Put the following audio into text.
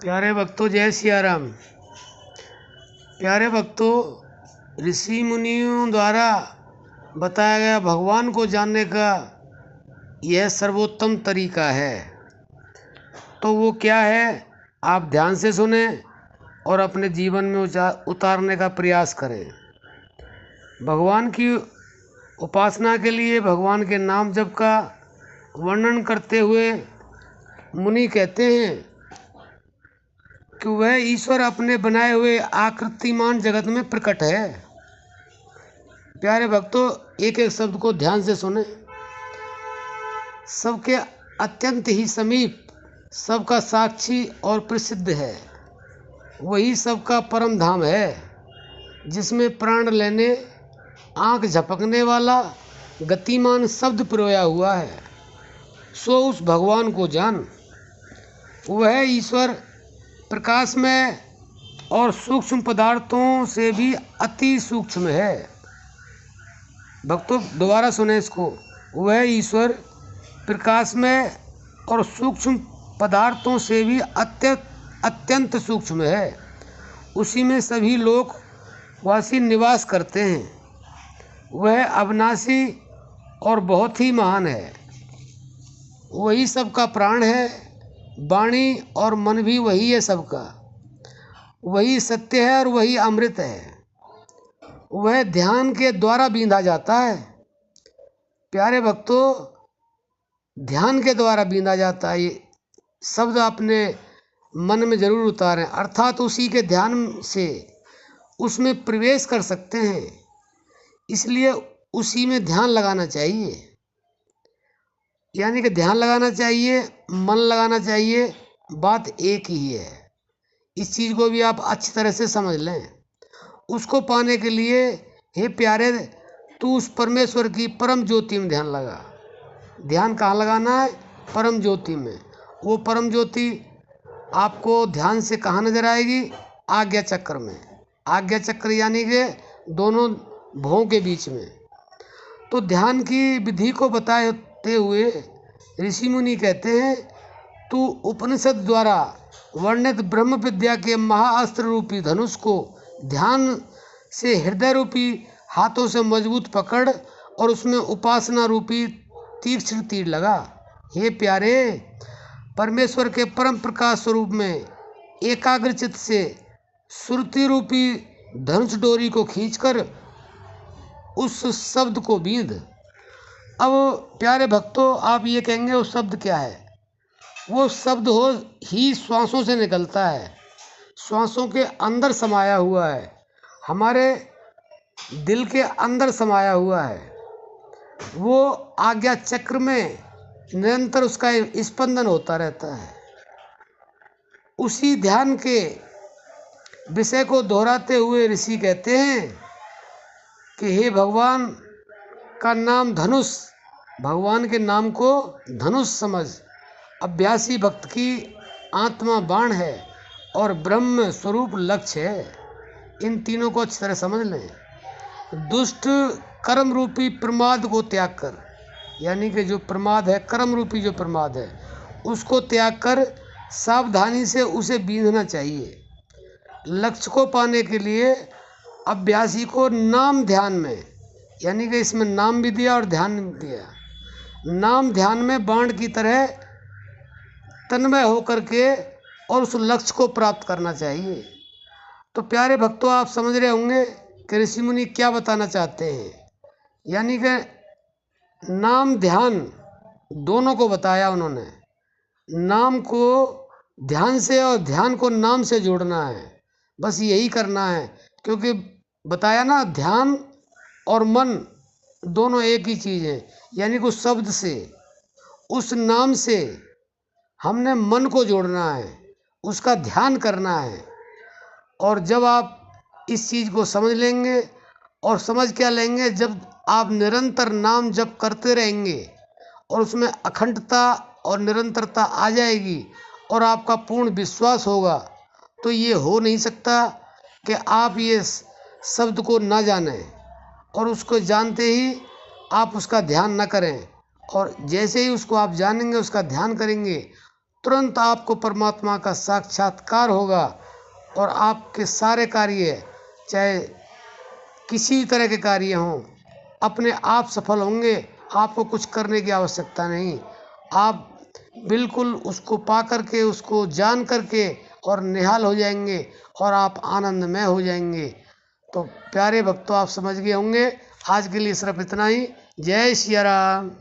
प्यारे भक्तों, जय सिया राम। प्यारे भक्तों, ऋषि मुनियों द्वारा बताया गया भगवान को जानने का यह सर्वोत्तम तरीका है। तो वो क्या है, आप ध्यान से सुने और अपने जीवन में उतारने का प्रयास करें। भगवान की उपासना के लिए भगवान के नाम जप का वर्णन करते हुए मुनि कहते हैं कि वह ईश्वर अपने बनाए हुए आकृतिमान जगत में प्रकट है। प्यारे भक्तों, एक एक शब्द को ध्यान से सुने। सबके अत्यंत ही समीप, सबका साक्षी और प्रसिद्ध है। वही सबका परम धाम है, जिसमें प्राण लेने, आंख झपकने वाला गतिमान शब्द पिरोया हुआ है। सो उस भगवान को जान। वह ईश्वर प्रकाश में और सूक्ष्म पदार्थों से भी अति सूक्ष्म है। भक्तों, दोबारा सुने इसको। वह ईश्वर प्रकाश में और सूक्ष्म पदार्थों से भी अत्यंत सूक्ष्म है। उसी में सभी लोग वासी निवास करते हैं। वह अविनाशी और बहुत ही महान है। वही सबका प्राण है। वाणी और मन भी वही है सबका। वही सत्य है और वही अमृत है। वह ध्यान के द्वारा बींधा जाता है। प्यारे भक्तों, ध्यान के द्वारा बींधा जाता है। ये शब्द अपने मन में जरूर उतारें, अर्थात उसी के ध्यान से उसमें प्रवेश कर सकते हैं। इसलिए उसी में ध्यान लगाना चाहिए। यानी कि ध्यान लगाना चाहिए, मन लगाना चाहिए, बात एक ही है। इस चीज़ को भी आप अच्छी तरह से समझ लें। उसको पाने के लिए हे प्यारे, तू उस परमेश्वर की परम ज्योति में ध्यान लगा। ध्यान कहाँ लगाना है? परम ज्योति में। वो परम ज्योति आपको ध्यान से कहाँ नजर आएगी? आज्ञा चक्र में। आज्ञा चक्र यानी कि दोनों भौं के बीच में। तो ध्यान की विधि को बताते हुए ऋषि मुनि कहते हैं, तू उपनिषद द्वारा वर्णित ब्रह्म विद्या के महाअस्त्र रूपी धनुष को ध्यान से हृदय रूपी हाथों से मजबूत पकड़ और उसमें उपासना रूपी तीक्ष्ण तीर लगा। हे प्यारे, परमेश्वर के परम प्रकाश स्वरूप में एकाग्रचित से श्रुति रूपी धनुष डोरी को खींचकर उस शब्द को बींध। अब प्यारे भक्तों, आप ये कहेंगे वो शब्द क्या है? वो शब्द हो ही श्वासों से निकलता है, श्वासों के अंदर समाया हुआ है, हमारे दिल के अंदर समाया हुआ है। वो आज्ञा चक्र में निरंतर उसका स्पंदन होता रहता है। उसी ध्यान के विषय को दोहराते हुए ऋषि कहते हैं कि हे भगवान का नाम धनुष, भगवान के नाम को धनुष समझ। अभ्यासी भक्त की आत्मा बाण है और ब्रह्म स्वरूप लक्ष्य है। इन तीनों को अच्छी तरह समझ लें। दुष्ट कर्म रूपी प्रमाद को त्याग कर, यानी कि जो प्रमाद है, कर्म रूपी जो प्रमाद है, उसको त्याग कर सावधानी से उसे बींधना चाहिए। लक्ष्य को पाने के लिए अभ्यासी को नाम ध्यान में, यानी कि इसमें नाम भी दिया और ध्यान भी दिया, नाम ध्यान में बाण की तरह तन्मय होकर के और उस लक्ष्य को प्राप्त करना चाहिए। तो प्यारे भक्तों, आप समझ रहे होंगे कि ऋषि मुनि क्या बताना चाहते हैं। यानी कि नाम ध्यान दोनों को बताया उन्होंने। नाम को ध्यान से और ध्यान को नाम से जोड़ना है, बस यही करना है। क्योंकि बताया ना, ध्यान और मन दोनों एक ही चीज़ है। यानी कि उस शब्द से, उस नाम से हमने मन को जोड़ना है, उसका ध्यान करना है। और जब आप इस चीज़ को समझ लेंगे, और समझ क्या लेंगे, जब आप निरंतर नाम जप करते रहेंगे और उसमें अखंडता और निरंतरता आ जाएगी और आपका पूर्ण विश्वास होगा, तो ये हो नहीं सकता कि आप ये शब्द को ना जानें और उसको जानते ही आप उसका ध्यान न करें। और जैसे ही उसको आप जानेंगे, उसका ध्यान करेंगे, तुरंत आपको परमात्मा का साक्षात्कार होगा और आपके सारे कार्य, चाहे किसी तरह के कार्य हों, अपने आप सफल होंगे। आपको कुछ करने की आवश्यकता नहीं। आप बिल्कुल उसको पा करके, उसको जान करके और निहाल हो जाएंगे और आप आनंदमय हो जाएंगे। तो प्यारे भक्तों, आप समझ गए होंगे। आज के लिए सिर्फ इतना ही। जय सिया राम।